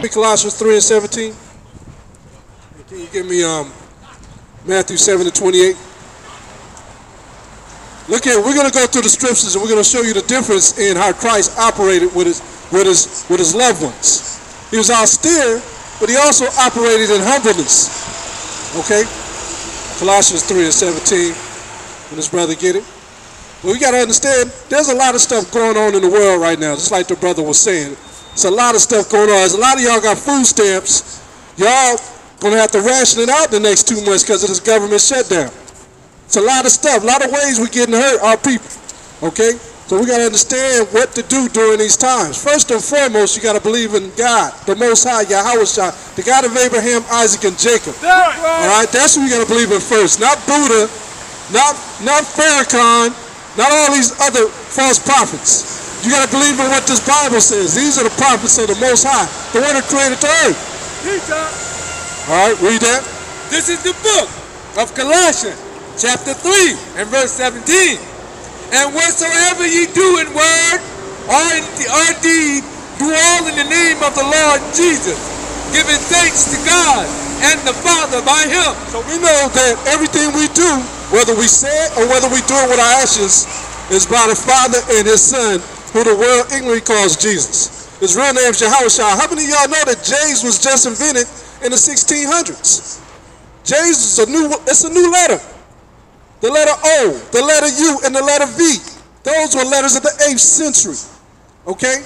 Colossians 3 and 17. Can you give me Matthew 7 and 28? Look here, we're going to go through the scriptures and we're going to show you the difference in how Christ operated with his loved ones. He was austere, but he also operated in humbleness. Okay? Colossians 3 and 17. When this brother get it? Well, we got to understand, there's a lot of stuff going on in the world right now, just like the brother was saying. There's a lot of stuff going on. There's a lot of y'all got food stamps. Y'all going to have to ration it out the next 2 months because of this government shutdown. It's a lot of stuff, a lot of ways we're getting hurt, our people. Okay? So we got to understand what to do during these times. First and foremost, you got to believe in God, the Most High, Yahweh, the God of Abraham, Isaac, and Jacob. All right? That's what we got to believe in first. Not Buddha, not Farrakhan, not all these other false prophets. You got to believe in what this Bible says. These are the prophets of the Most High, the one that created the earth. All right, read that. This is the book of Colossians, chapter 3 and verse 17. And whatsoever ye do in word or in deed, do all in the name of the Lord Jesus, giving thanks to God and the Father by him. So we know that everything we do, whether we say it or whether we do it with our actions, is by the Father and his Son, who the world ignorantly calls Jesus. His real name is Yahweh. How many of y'all know that J's was just invented in the 1600s? J's is it's a new letter. The letter O, the letter U, and the letter V. Those were letters of the 8th century. Okay?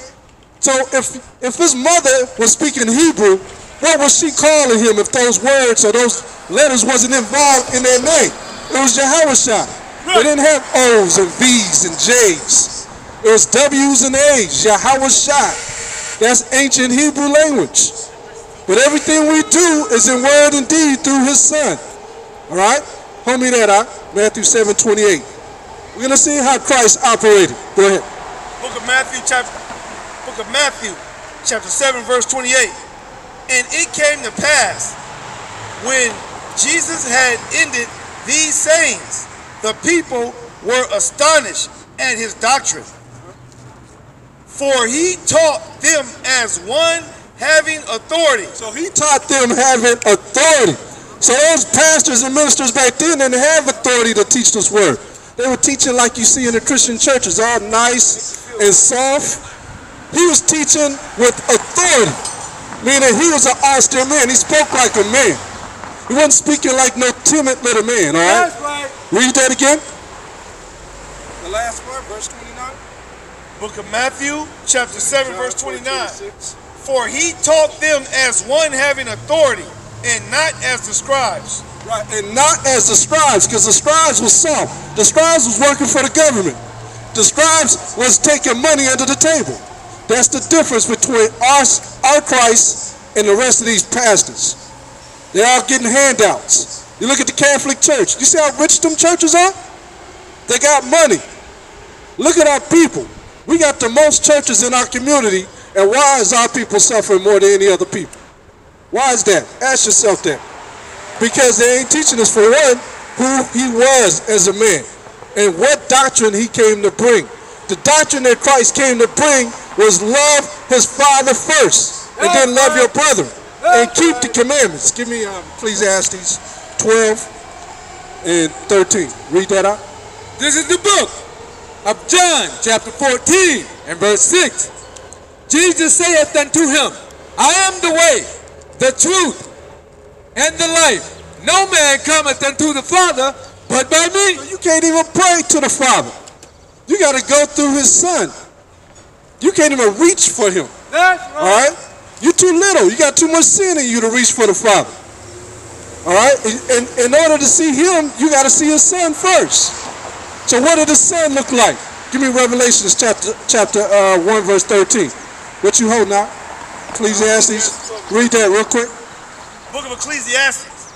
So if his mother was speaking Hebrew, what was she calling him if those words or those letters wasn't involved in their name? It was Yahweh. They didn't have O's and V's and J's. It was W's and A's, Yahweh. That's ancient Hebrew language. But everything we do is in word and deed through his Son. All right? Hold me that out. Matthew 7:28. We're going to see how Christ operated. Go ahead. Book of Matthew, chapter 7, verse 28. And it came to pass, when Jesus had ended these sayings, the people were astonished at his doctrine. For he taught them as one having authority. So he taught them having authority. So those pastors and ministers back then didn't have authority to teach this word. They were teaching like you see in the Christian churches, all nice and soft. He was teaching with authority, meaning he was an austere man. He spoke like a man. He wasn't speaking like no timid little man, all right? That's right. Read that again. The last part, verse 29. Book of Matthew, chapter 7, verse 29. For he taught them as one having authority, and not as the scribes. Right, and not as the scribes, because the scribes was soft. The scribes was working for the government. The scribes was taking money under the table. That's the difference between our Christ and the rest of these pastors. They're all getting handouts. You look at the Catholic Church. You see how rich them churches are? They got money. Look at our people. We got the most churches in our community, and why is our people suffering more than any other people? Why is that? Ask yourself that. Because they ain't teaching us, for one, who he was as a man and what doctrine he came to bring. The doctrine that Christ came to bring was love his Father first, and then love your brother, and keep the commandments. Give me Ecclesiastes 12 and 13. Read that out. This is the book of John, chapter 14 and verse 6. Jesus saith unto him, I am the way, the truth, and the life. No man cometh unto the Father but by me. You can't even pray to the Father. You got to go through his Son. You can't even reach for him. That's right. All right? You're too little. You got too much sin in you to reach for the Father. All right? And in order to see him, you got to see his Son first. So what did the Son look like? Give me Revelations chapter 1, verse 13. What you hold now? Ecclesiastes. Read that real quick. Book of Ecclesiastes,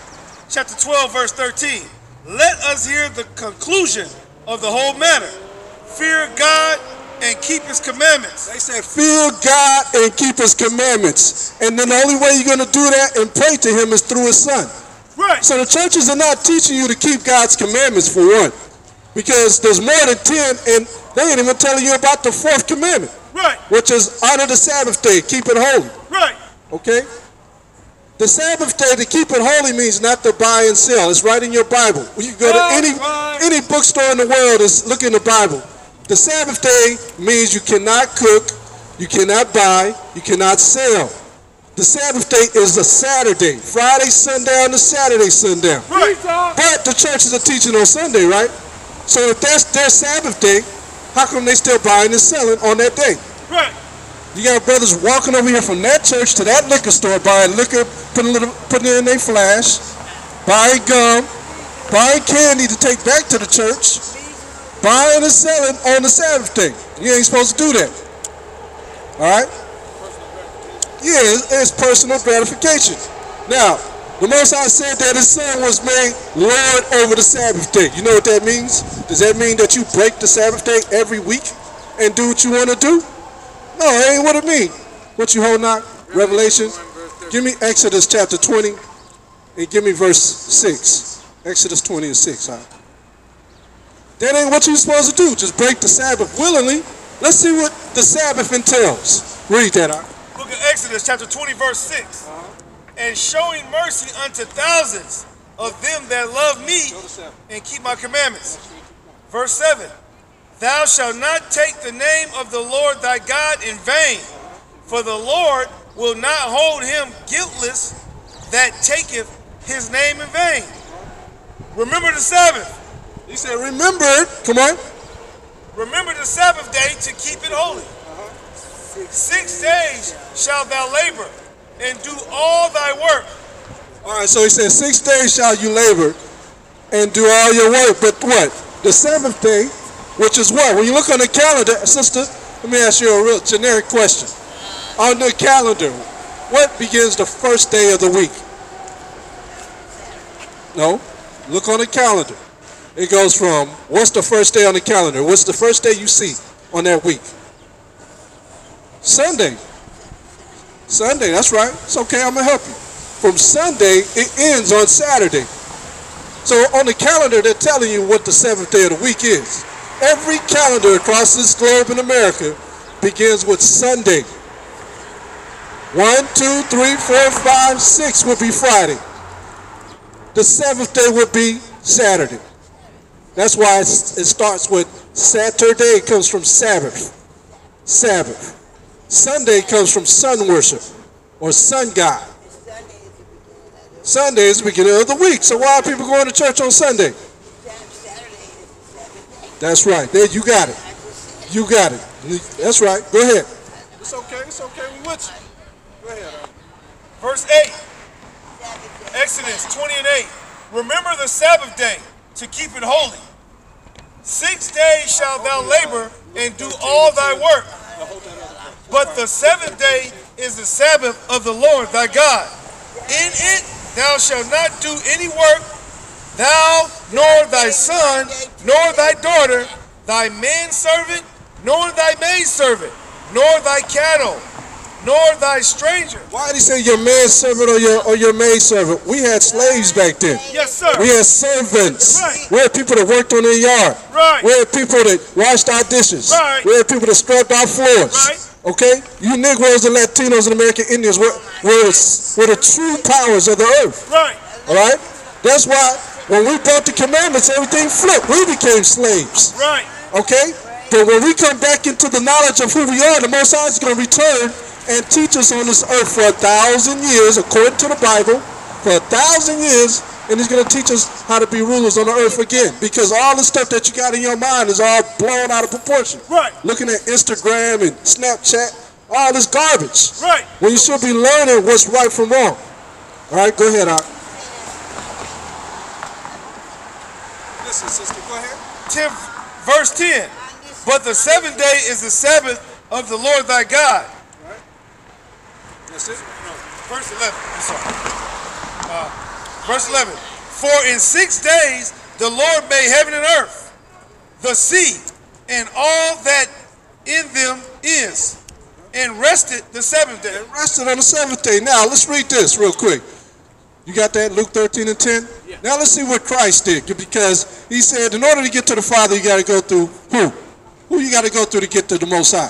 chapter 12, verse 13. Let us hear the conclusion of the whole matter. Fear God and keep his commandments. They said, fear God and keep his commandments. And then the only way you're going to do that and pray to him is through his Son. Right. So the churches are not teaching you to keep God's commandments, for one. Because there's more than 10, and they ain't even telling you about the 4th commandment. Right. Which is honor the Sabbath day, keep it holy. Right. Okay? The Sabbath day, to keep it holy, means not to buy and sell. It's right in your Bible. When you go to any bookstore in the world, look in the Bible. The Sabbath day means you cannot cook, you cannot buy, you cannot sell. The Sabbath day is a Saturday. Friday sundown to Saturday sundown. Right. But the churches are teaching on Sunday, right? So if that's their Sabbath day, how come they still buying and selling on that day? Right. You got brothers walking over here from that church to that liquor store, buying liquor, putting it in their flash, buying gum, buying candy to take back to the church, buying and selling on the Sabbath day. You ain't supposed to do that. All right? Yeah, it's personal gratification. Now, the Most High said that his son was made Lord over the Sabbath day. You know what that means? Does that mean that you break the Sabbath day every week and do what you want to do? No, that ain't what it mean. What you holding out? Revelation. Give me Exodus chapter 20 and give me verse 6. Exodus 20 and 6. All right. That ain't what you're supposed to do. Just break the Sabbath willingly. Let's see what the Sabbath entails. Read that out. Book of Exodus chapter 20 verse 6. And showing mercy unto thousands of them that love me and keep my commandments. Verse 7. Thou shalt not take the name of the Lord thy God in vain, for the Lord will not hold him guiltless that taketh his name in vain. Remember the Sabbath. He said, remember it. Come on. Remember the Sabbath day to keep it holy. 6 days shalt thou labor and do all thy work. All right, so he said 6 days shall you labor and do all your work. But what? The seventh day, which is what? When you look on the calendar, sister, let me ask you a real generic question. On the calendar, what begins the first day of the week? No, look on the calendar. It goes from, what's the first day on the calendar? What's the first day you see on that week? Sunday. Sunday, that's right. It's okay, I'm going to help you. From Sunday, it ends on Saturday. So on the calendar, they're telling you what the seventh day of the week is. Every calendar across this globe in America begins with Sunday. 1, 2, 3, 4, 5, 6 would be Friday. The seventh day would be Saturday. That's why it starts with Saturday. It comes from Sabbath. Sabbath. Sunday comes from sun worship or sun god. Sunday is the beginning of the week. So why are people going to church on Sunday? That's right. There, you got it. You got it. That's right. Go ahead. It's okay. It's okay. We with you. Go ahead. Verse 8. Exodus 20 and 8. Remember the Sabbath day to keep it holy. 6 days shalt thou labor and do all thy work. But the seventh day is the Sabbath of the Lord thy God. In it thou shalt not do any work, thou, nor thy son, nor thy daughter, thy manservant, nor thy maidservant, nor thy cattle, nor thy stranger. Why did he say your manservant or your maidservant? We had slaves back then. Yes, sir. We had servants. Right. We had people that worked on their yard. Right. We had people that washed our dishes. Right. We had people that scrubbed our floors. Right. Okay? You Negroes and Latinos and American Indians were the true powers of the earth. Right. All right? That's why when we brought the commandments, everything flipped. We became slaves. Right. Okay? But when we come back into the knowledge of who we are, the Most High is going to return and teach us on this earth for 1,000 years, according to the Bible, for 1,000 years, and he's going to teach us how to be rulers on the earth again. Because all the stuff that you got in your mind is all blown out of proportion. Right. Looking at Instagram and Snapchat, all this garbage. Right. When you should be learning what's right from wrong. All right, go ahead, Art. Listen, sister, go ahead. Verse 10. But the seventh day is the Sabbath of the Lord thy God. That's it? No, verse 11. I'm sorry. Verse 11. For in 6 days the Lord made heaven and earth, the sea, and all that in them is, and rested the seventh day. And rested on the seventh day. Now, let's read this real quick. You got that, Luke 13 and 10? Yeah. Now, let's see what Christ did, because he said in order to get to the Father, you got to go through who? Who you got to go through to get to the Most High?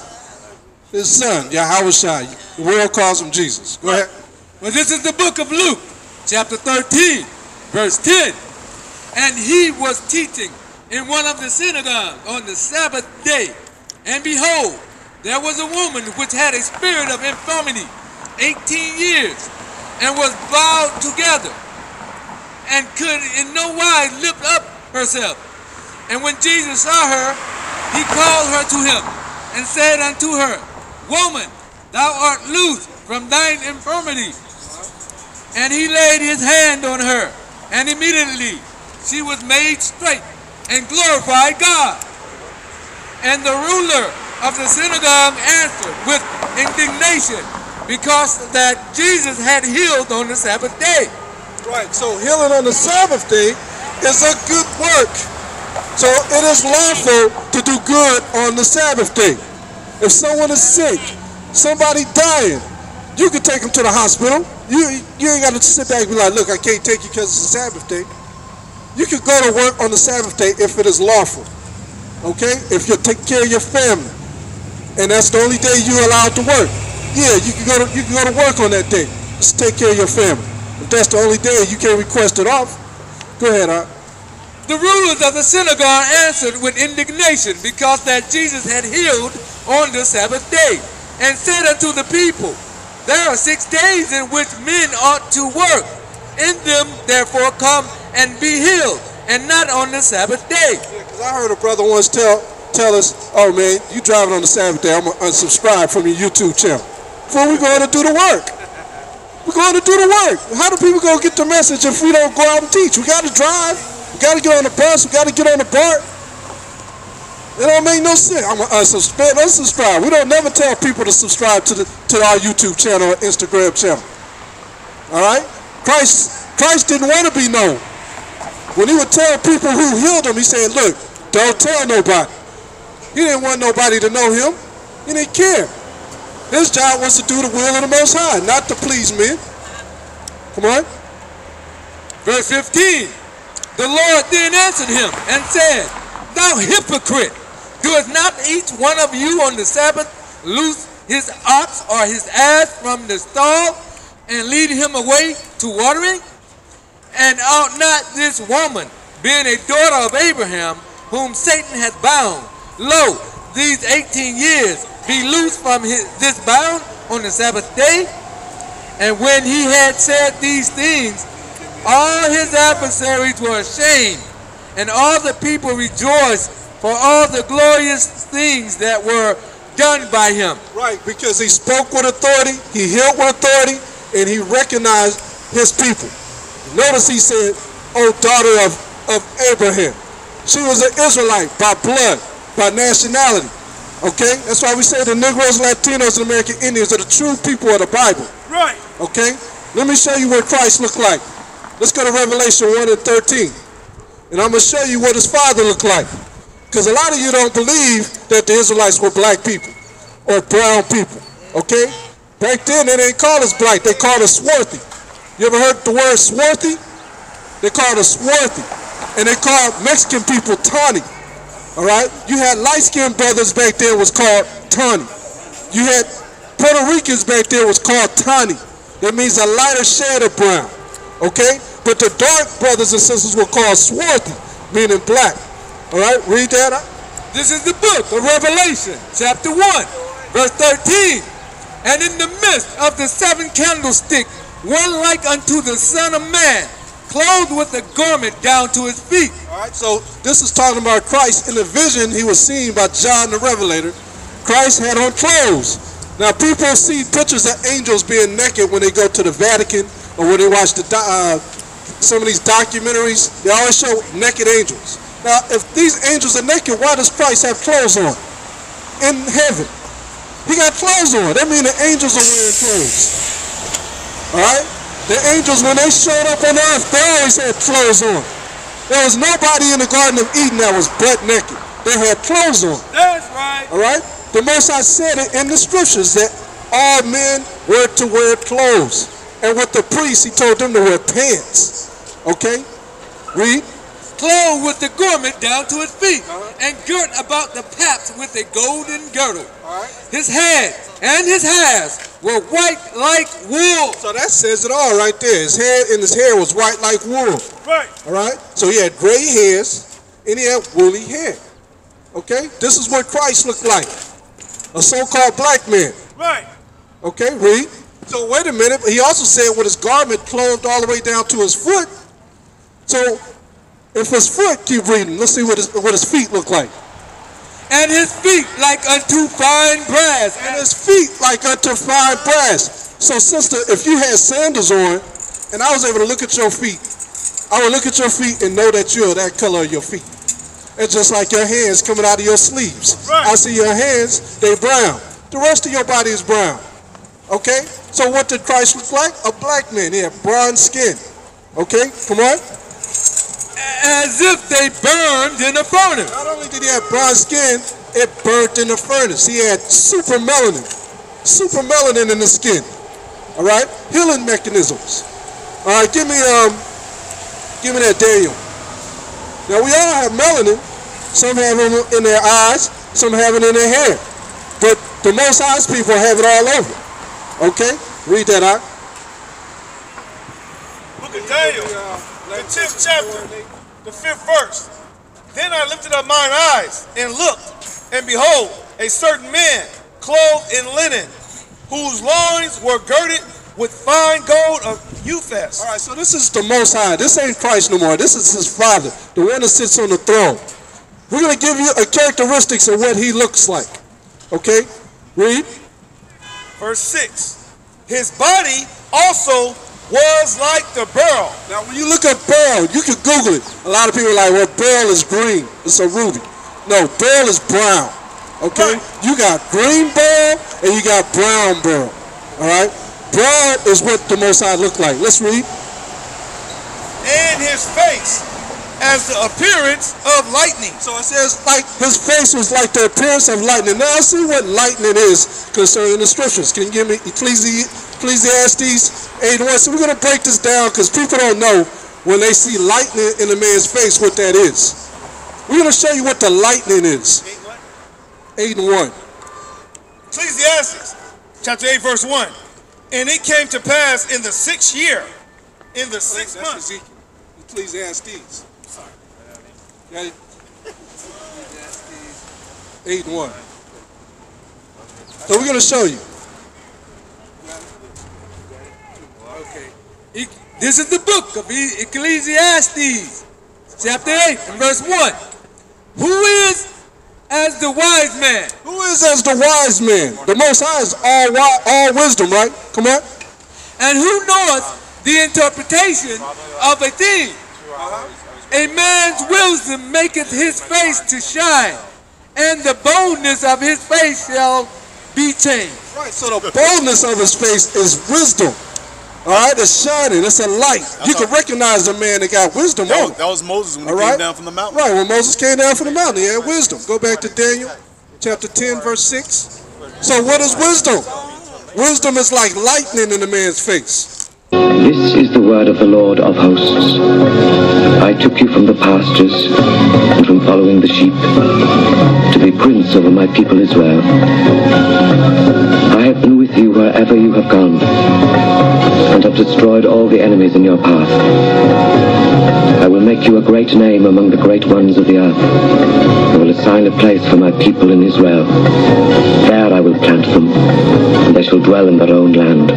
His son, Yahweh Shai. The world calls him Jesus. Go ahead. Well, this is the book of Luke, chapter 13, verse 10. And he was teaching in one of the synagogues on the Sabbath day. And behold, there was a woman which had a spirit of infirmity 18 years, and was bowed together, and could in no wise lift up herself. And when Jesus saw her, he called her to him, and said unto her, Woman, thou art loosed from thine infirmity. And he laid his hand on her, and immediately she was made straight, and glorified God. And the ruler of the synagogue answered with indignation, because that Jesus had healed on the Sabbath day. Right, so healing on the Sabbath day is a good work. So it is lawful to do good on the Sabbath day. If someone is sick, somebody dying, you can take them to the hospital. You ain't got to sit back and be like, look, I can't take you because it's a Sabbath day. You can go to work on the Sabbath day if it is lawful. Okay? If you're taking care of your family, and that's the only day you're allowed to work. Yeah, you can go to work on that day. Just take care of your family. If that's the only day you can't request it off, go ahead, Art. The rulers of the synagogue answered with indignation, because that Jesus had healed on the Sabbath day, and said unto the people, There are 6 days in which men ought to work. In them therefore come and be healed, and not on the Sabbath day. Yeah, because I heard a brother once tell us, oh man, you driving on the Sabbath day, I'm going to unsubscribe from your YouTube channel. Before we going to do the work. We're going to do the work. How do people go get the message if we don't go out and teach? We got to drive. We got to get on the bus. We got to get on the BART. It don't make no sense. I'm going to unsubscribe. We don't never tell people to subscribe to our YouTube channel or Instagram channel. All right? Christ didn't want to be known. When he would tell people who healed him, he said, look, don't tell nobody. He didn't want nobody to know him. He didn't care. His job was to do the will of the Most High, not to please men. Come on. Verse 15. The Lord then answered him and said, Thou hypocrite, doeth not each one of you on the Sabbath loose his ox or his ass from the stall, and lead him away to watering? And ought not this woman, being a daughter of Abraham, whom Satan hath bound, lo, these 18 years, be loosed from this bound on the Sabbath day? And when he had said these things, all his adversaries were ashamed, and all the people rejoiced for all the glorious things that were done by him. Right, because he spoke with authority, he healed with authority, and he recognized his people. Notice he said, oh, daughter of Abraham. She was an Israelite by blood, by nationality. Okay? That's why we say the Negroes, Latinos, and American Indians are the true people of the Bible. Right. Okay? Let me show you what Christ looked like. Let's go to Revelation 1 and 13. And I'm going to show you what his father looked like. Because a lot of you don't believe that the Israelites were black people or brown people. Okay? Back then, they didn't call us black. They called us swarthy. You ever heard the word swarthy? They called us swarthy. And they called Mexican people tawny. All right? You had light-skinned brothers back then was called tawny. You had Puerto Ricans back there was called tawny. That means a lighter shade of brown. Okay? But the dark brothers and sisters were called swarthy, meaning black. All right? Read that up. This is the book of Revelation, chapter 1, verse 13. And in the midst of the 7 candlesticks, one like unto the Son of Man, clothed with a garment down to his feet. All right, so this is talking about Christ. In the vision he was seen by John the Revelator, Christ had on clothes. Now people see pictures of angels being naked when they go to the Vatican or when they watch some of these documentaries. They always show naked angels. Now if these angels are naked, why does Christ have clothes on? In heaven, he got clothes on. That means the angels are wearing clothes. All right? The angels, when they showed up on earth, they always had clothes on. There was nobody in the Garden of Eden that was butt naked. They had clothes on. That's right. All right? The Most High said it in the scriptures that all men were to wear clothes. And with the priests, he told them to wear pants. Okay? Read. Clothed with the garment down to his feet, and girt about the paps with a golden girdle. All right. His head and his hairs were white like wool. So that says it all right there. His hair was white like wool. Right. All right? So he had gray hairs and he had woolly hair. Okay? This is what Christ looked like. A so-called black man. Right. Okay, read. So wait a minute. He also said with his garment clothed all the way down to his foot. So if his foot, keep reading. Let's see what his feet look like. And his feet like unto fine brass. And his feet like unto fine brass. So sister, if you had sandals on and I was able to look at your feet, I would look at your feet and know that you're that color of your feet. It's just like your hands coming out of your sleeves. Right. I see your hands, they brown. The rest of your body is brown. Okay? So what did Christ look like? A black man. He had bronze skin. Okay? Come on. As if they burned in a furnace. Not only did he have bronze skin, it burnt in the furnace. He had super melanin in the skin. All right, healing mechanisms. All right, give me that Daniel. Now we all have melanin. Some have it in their eyes, some have it in their hair. But the Most High's people have it all over. Okay, read that out. Book of Daniel, the 10th chapter, the 5th verse. Then I lifted up mine eyes and looked, and behold, a certain man clothed in linen, whose loins were girded with fine gold of Uphaz. All right, so this is the Most High. This ain't Christ no more. This is his Father, the one that sits on the throne. We're going to give you a characteristics of what he looks like. Okay, read. Verse 6. His body also was like the beryl. Now, when you look up beryl, you can Google it. A lot of people are like, well, beryl is green. It's a ruby. No, beryl is brown. Okay? Right. You got green beryl and you got brown beryl. All right? Brown is what the Most High looked like. Let's read. And his face as the appearance of lightning. So it says, like, his face was like the appearance of lightning. Now, see what lightning is concerning the scriptures. Can you give me Ecclesiastes 8:1? So we're going to break this down because people don't know when they see lightning in a man's face what that is. We're going to show you what the lightning is. 8:1. Ecclesiastes chapter 8 verse 1. And it came to pass in the 6th year, in the 6th month. Ecclesiastes. 8:1. So we're going to show you. Okay. This is the book of Ecclesiastes, chapter 8 and verse 1. Who is as the wise man? Who is as the wise man? The Most High is all wisdom, right? Come on. And who knoweth the interpretation of a thing? A man's wisdom maketh his face to shine, and the boldness of his face shall be changed. Right, so the boldness of his face is wisdom. All right, it's shining, it's a light. You can recognize a man that got wisdom on him. That was Moses when he came down from the mountain. Right, when Moses came down from the mountain, he had wisdom. Go back to Daniel chapter 10, verse 6. So what is wisdom? Wisdom is like lightning in a man's face. This is the word of the Lord of hosts. I took you from the pastures and from following the sheep to be prince over my people Israel. I have been with you wherever you have gone and have destroyed all the enemies in your path. I will make you a great name among the great ones of the earth. I will assign a place for my people in Israel. There I will plant them, and they shall dwell in their own land.